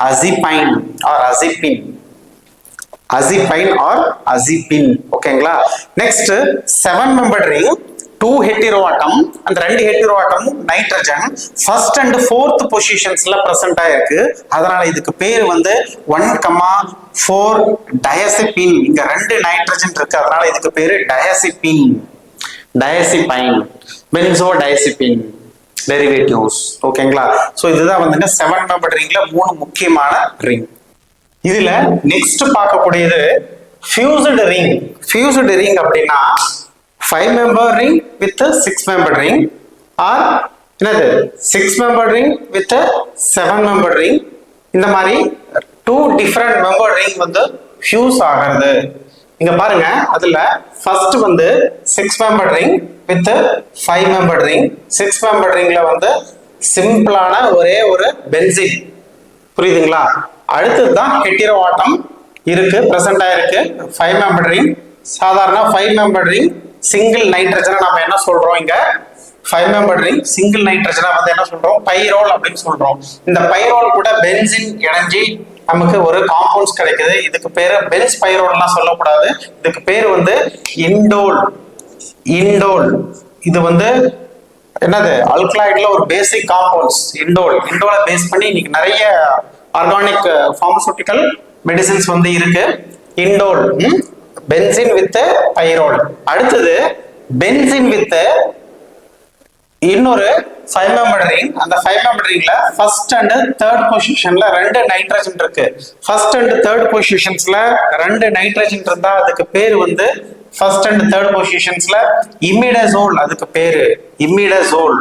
azipine or azipine. ஓகேங்களா, next 7 membered ring 2 heteroatom and 2 heteroatom nitrogen first and fourth positionsல present ஆயிருக்கு. அதனால இதுக்கு பேர் வந்து 1,4 diazepine. இங்க 2 நைட்ரஜன் இருக்கு, அதனால இதுக்கு பேரு diazepine, benzodiazepine derivatives. ஓகேங்களா, சோ இதுதான் வந்து 7 membered ringல 3 முக்கியமான ரிங். இதுல நெக்ஸ்ட் பார்க்கக்கூடியது fused ring அப்படின்னா 5 membered ring with a 6 membered ring or என்னது 6 membered ring with a 7 membered ring. இந்த மாதிரி 2 different membered ring வந்து fuse ஆகிறது. இங்க பாருங்க, அதுல first வந்து 6 membered ring with a 5 membered ring. 6 membered ringல வந்து சிம்பிளான ஒரே ஒரு பென்சீன், புரியுதுங்களா? அடுத்தது தான் ஹெட்டிரோஆட்டம் இருக்கு, பிரசன்ட் ஆயிருக்கு. 5 membered ring சாதாரண 5 membered ring சிங்கிள் நைட்ரஜனை நம்ம என்ன சொல்றோம், இங்க 5 membered ring சிங்கிள் நைட்ரஜனை வந்து என்ன சொல்றோம், பைரோல் அப்படின்னு சொல்றோம். இந்த பைரோல் கூட பென்சின் இணைஞ்சி நமக்கு ஒரு காம்பவுண்ட்ஸ் கிடைக்குது. இதுக்கு பேரு பென்ஸ் பைரோல்லாம் சொல்லக்கூடாது, இதுக்கு பேர் வந்து இண்டோல். இது வந்து என்னது, அல்கலாய்ட்ல ஒரு பேசிக் காம்பவுண்ட்ஸ் இண்டோலை பேஸ் பண்ணி இன்னைக்கு நிறைய ஆர்கானிக் பார்மசூட்டிக்கல் மெடிசின்ஸ் வந்து இருக்கு. Indole benzene with pyrrole. அடுத்தது பென்சின் வித் இன்னொரு 5 membered ring. அந்த 5 membered ringல ஃபர்ஸ்ட் அண்ட் தேர்ட் பொசிஷன்ல 2 நைட்ரஜன் இருக்கு. ஃபர்ஸ்ட் அண்ட் தேர்ட் பொசிஷன்ஸ்ல 2 நைட்ரஜன் இருந்தா அதுக்கு பேர் வந்து ஃபர்ஸ்ட் அண்ட் தேர்ட் பொசிஷன்ஸ்ல இமிடசோல், அதுக்கு பேரு இமிடசோல்.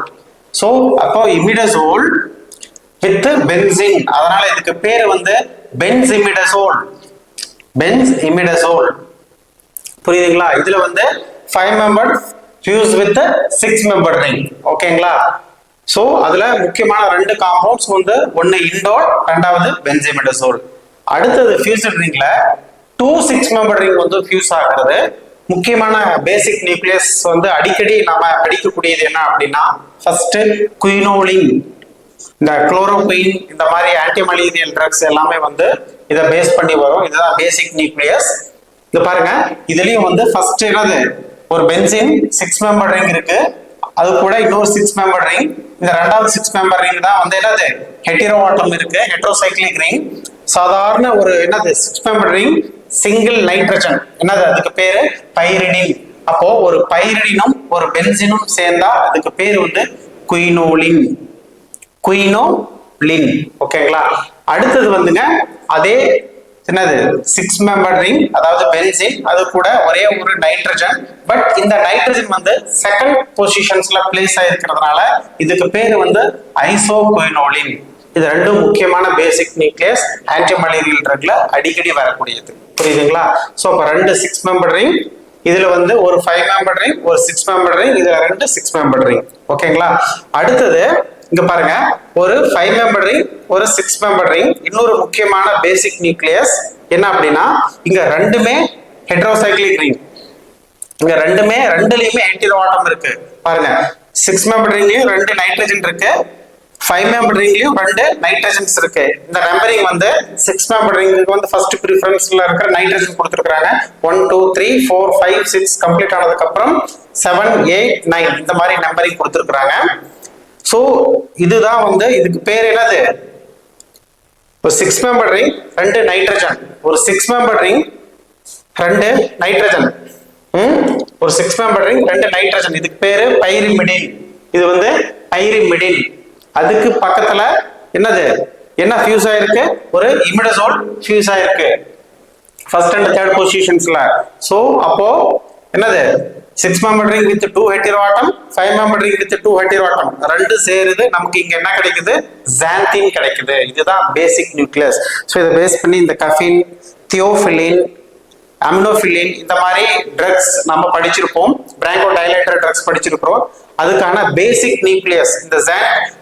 சோ அப்போ இமிடசோல் வித் பென்சின், அதனால இதுக்கு பேரு வந்து பென்சிமிடசோல். புரியுதுங்களா? இதுல வந்து 5 membered fused with 6 membered ring. ஓகேங்களா, சோ அதுல முக்கியமான 2 காம்பவுண்ட்ஸ் வந்து ஒன்னு இண்டோல், இரண்டாவது பென்சிமிடசோல். அடுத்தது ஃபியூஸ்ட் ரிங்ல 2 6 membered ring வந்து ஃபியூஸ் ஆகிறது. முக்கியமான பேசிக் நியூக்ளியஸ் வந்து அடிக்கடி நாம படிக்கக்கூடியது என்ன அப்படின்னா, ஃபர்ஸ்ட் குயினோலின். இந்த குளோரோகுயின் இந்த மாதிரி ஆன்டி மலேரியல் ட்ரக்ஸ் எல்லாமே வந்து இதை பேஸ் பண்ணி வரும். இதுதான் பேசிக் நியூக்ளியஸ். இது பாருங்க, இதுலயும் வந்து ஃபர்ஸ்ட் என்னது, ஒரு பென்சின் 6 membered ring இருக்கு, அது கூட இன்னொரு 6 membered ring. இந்த ரெண்டாவது 6 membered ring தான் வந்து என்னது, ஹெட்டிரோஆட்டம் இருக்கு, ஹெட்ரோசைக்ளிக் ரிங். சாதாரண ஒரு என்னது 6 membered ring சிங்கிள் நைட்ரஜன், என்னது அதுக்கு பேரு பைரிடின். அப்போ ஒரு பைரிடினும் ஒரு பென்சினும் சேர்ந்தா அதுக்கு பேரு வந்து குயினோலின். ஓகேங்களா? அடுத்தது வந்துங்க, அதே என்னது 6 membered ring, அதாவது பென்சின், அது கூட ஒரே ஒரு நைட்ரஜன். பட் இந்த நைட்ரஜன் வந்து செகண்ட் பொசிஷன்ஸ்ல பிளேஸ் ஆயிருக்கிறதுனால இதுக்கு பேரு வந்து ஐசோகுயினோலின். இது ரெண்டும் முக்கியமான பேசிக் நியூக்ளியஸ், ஆன்டி மலேரியல் ட்ரக்ல அடிக்கடி வரக்கூடியது. புரியுதுங்களா? சோ அப்ப 2 6 membered ring, இதுல வந்து ஒரு 5 membered ring, ஒரு 6 membered ring, இதுல 2 6 membered ring. ஓகேங்களா? அடுத்தது இங்க பாருங்க, ஒரு 5 membered ring, ஒரு 6 membered ring. இன்னொரு முக்கியமான பேசிக் நியூக்ளியஸ் என்ன அப்படின்னா, இங்க ரெண்டுமே ஹெட்ரோசைக்ளிக் ரிங். இங்க ரெண்டுலயுமே ஹெட்டிரோஆட்டம் இருக்கு. பாருங்க, 6 membered ringலயும் 2 நைட்ரஜன் இருக்கு, 5 membered ringலயும் 2 நைட்ரஜன்ஸ் இருக்கு. இந்த நம்பரிங் வந்து 6 membered ringக்கு வந்து ஃபர்ஸ்ட் ப்ரிஃபரன்ஸ்ல இருக்கிற நைட்ரஜன் கொடுத்திருக்காங்க. 1 2 3 4 5 6 கம்ப்ளீட் ஆனதுக்கு அப்புறம் 7 8 9 இந்த மாதிரி நம்பரிங் கொடுத்திருக்காங்க. சோ இதுதான் வந்து இதுக்கு பேர் என்னது, ஒரு 6 membered ring 2 நைட்ரஜன், ஒரு 6 membered ring 2 நைட்ரஜன், ஒரு 6 membered ring 2 நைட்ரஜன். இதுக்கு பேரு பைரிமிடின். இது வந்து பைரிமிடின். அதுக்கு பக்கத்துல என்னது, என்ன ஃபியூஸ் ஆயிருக்கு, ஒரு இமிடசோல் ஃபியூஸ் ஆயிருக்கு ஃபர்ஸ்ட் அண்ட் தேர்ட் பொசிஷன்ஸ்ல. சோ அப்போ என்னது, 6 membered ring with 2 heteroatom, 5 membered ring with 2 heteroatom, ரெண்டு சேருது, நமக்கு இங்க என்ன கிடைக்குது, xanthine கிடைக்குது. இதுதான் பேசிக் நியூக்ளியஸ். சோ இதை பேஸ் பண்ணி இந்த கஃபின், தியோஃபிலின், அமினோஃபிலின் இந்த மாதிரி ட்ரக்ஸ் நம்ம படிச்சிருப்போம். பிராங்கோ டைலேட்டர் ட்ரக்ஸ் படிச்சிருக்கிறோம். அதுக்கான பேசிக் நியூக்ளியஸ்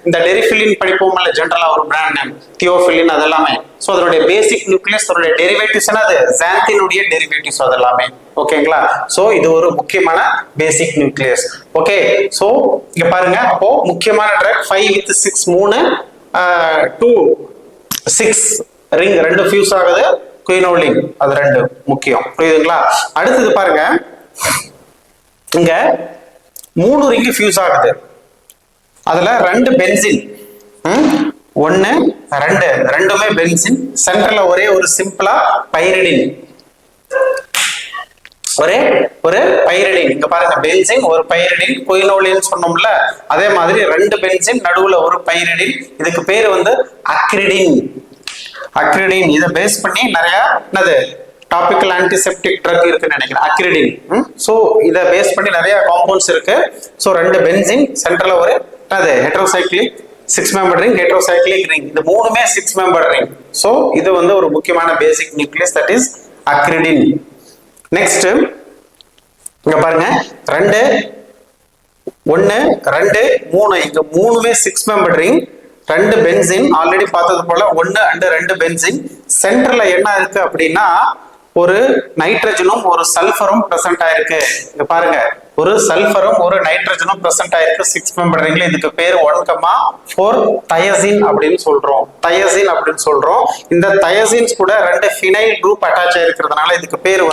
இந்த டெரிஃபிலின் படிப்போம்ல, ஜென்ரலா ஒரு பிராண்ட் நேம் தியோஃபிலின் அதெல்லாமே. ஸோ அதனுடைய பேசிக் நியூக்ளியஸ், அதனுடைய டெரிவேட்டிவ்ஸ் அது ஜாந்தினுடைய டெரிவேட்டிவ்ஸ் அதெல்லாமே. ஓகேங்களா? ஸோ இது ஒரு முக்கியமான பேசிக் நியூக்ளியஸ். ஓகே, ஸோ இங்க பாருங்க, அப்போ முக்கியமான ட்ரக் 5 with 6 3 2 6 ரிங் 2 ஃபியூஸ் ஆகுது. குயினோலின் அது 2 முக்கியம். புரியுதுங்களா? அடுத்தது பாருங்க, இங்க 3 ரிங் ஃபியூஸ் ஆகுது. அதுல 2 பென்சின், 1 2 ரெண்டுமே பென்சின். சென்டர்ல ஒரே ஒரு சிம்பிளா பைரிடின், ஒரே ஒரு பைரிடின். இங்க பாருங்க, பென்சின் ஒரு பைரிடின், குயினோலின் சொன்னோம்ல, அதே மாதிரி 2 பென்சின் நடுவுல ஒரு பைரிடின். இதுக்கு பேரு அக்ரிடின். அக்ரிடின் இதை பேஸ் பண்ணி நிறைய என்னது டாபிக்கல் ஆன்டிசெப்டிக் ட்ரக் இருக்குன்னு நினைக்கிறேன், அக்ரிடின். ஸோ இதை பேஸ் பண்ணி நிறைய காம்பவுண்ட்ஸ் இருக்கு. ஸோ 2 பென்சின், சென்டர்ல ஒரு என்னது heterocyclic 6 member ring, heterocyclic ring. இந்த மூணுமே 6 மெம்பர் ரிங். ஸோ இது ஒரு முக்கியமான பேசிக் நியூக்ளியஸ், தட் இஸ் அக்ரிடின். நெக்ஸ்ட் இங்க பாருங்க, 2 1 2 3 இங்க மூணுமே 6 மெம்பர் ரிங். 2 பென்சின் ஆல்ரெடி பார்த்தது போல 1 and 2 பென்சின். சென்டர்ல என்ன இருக்கு அப்படின்னா ஒரு நைட்ரஜனும் ஒரு சல்ஃபரும் பிரசன்ட் ஆயிருக்கு. இங்க பாருங்க, ஒரு சல்ஃபரும் ஒரு நைட்ரஜனும் பிரசன்ட் ஆயிருக்கு 6 மெம்பர் ரிங்ல. இதுக்கு பேர் 1,4 தயசின் அப்படின்னு சொல்றோம். தயசின் அப்படின்னு சொல்றோம். இந்த தயசின்ஸ் கூட 2 ஃபினைல் குரூப் அட்டாச் ஆயிருக்கிறதுனால இதுக்கு பேர்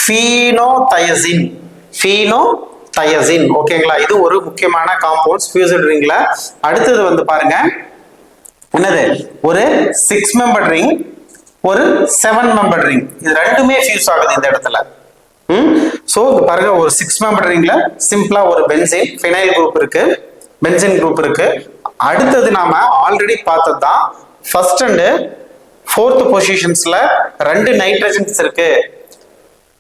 ஃபீனோதயசின். ஃபீனோதயசின். ஓகேங்களா? இது ஒரு முக்கியமான காம்பவுண்ட்ஸ் ஃபியூஸ்டு ரிங்ல. அடுத்தது பாருங்க, என்னது ஒரு 6 மெம்பர் ரிங், ஒரு 7 மெம்பர் ரிங். இது ரெண்டுமே ஃபியூஸ் ஆகுது இந்த இடத்துல. சோ பாருங்க, ஒரு 6 மெம்பர் ரிங்ல சிம்பிளா ஒரு பென்சின் ஃபினைல் குரூப் இருக்கு, பென்சின் குரூப் இருக்கு. அடுத்தது நாம ஆல்ரெடி பார்த்ததுதான், ஃபர்ஸ்ட் அண்ட் ஃபோர்த் பொசிஷன்ஸ்ல 2 நைட்ரஜன்ஸ் இருக்கு.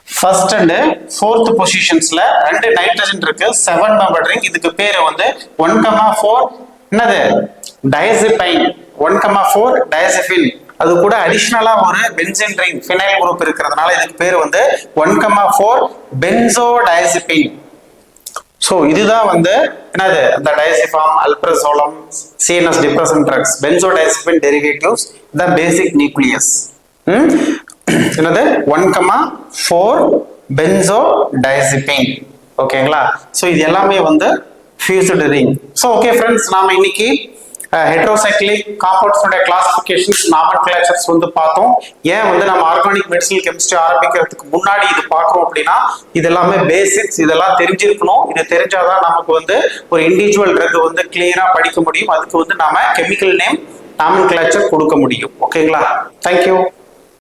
ஃபர்ஸ்ட் அண்ட் ஃபோர்த் பொசிஷன்ஸ்ல 2 நைட்ரஜன் இருக்கு, 7 மெம்பர் ரிங். இதுக்கு பேரு 1,4 என்னது டயசிபைன், 1,4 டயசிபின். அது கூட அடிஷனலா ஒரு பென்சின் ரிங் ஃபினைல் குரூப் இருக்கிறதுனால இதுக்கு பேர் 1,4 பென்சோ டயசிபின். சோ இதுதான் என்னது அந்த diazepam, alprazolam, CNS depressant drugs, benzodiazepine derivatives, the basic nucleus. என்னது 1,4 பென்சோ டயசிபின். ஓகேங்களா? சோ இது எல்லாமே fused ring. So okay friends, நாம இன்னைக்கு ஹெட்ரோசைக்ளிக் காம்பவுண்ட்ஸ் கிளாசிஃபிகேஷன்ஸ், நாமென்கிளேச்சர்ஸ் பார்த்தோம். ஏன் நம்ம ஆர்கானிக் மெடிசினல் கெமிஸ்ட்ரி ஆரம்பிக்கிறதுக்கு முன்னாடி இது பார்க்குறோம் அப்படின்னா, இது எல்லாமே பேசிக்ஸ், இதெல்லாம் தெரிஞ்சிருக்கணும். இது தெரிஞ்சாதான் நமக்கு ஒரு இண்டிவிஜுவல் ட்ரக் கிளியரா படிக்க முடியும். அதுக்கு நாம கெமிக்கல் நேம் நாமென்கிளேச்சர் கொடுக்க முடியும். ஓகேங்களா? தேங்க்யூ.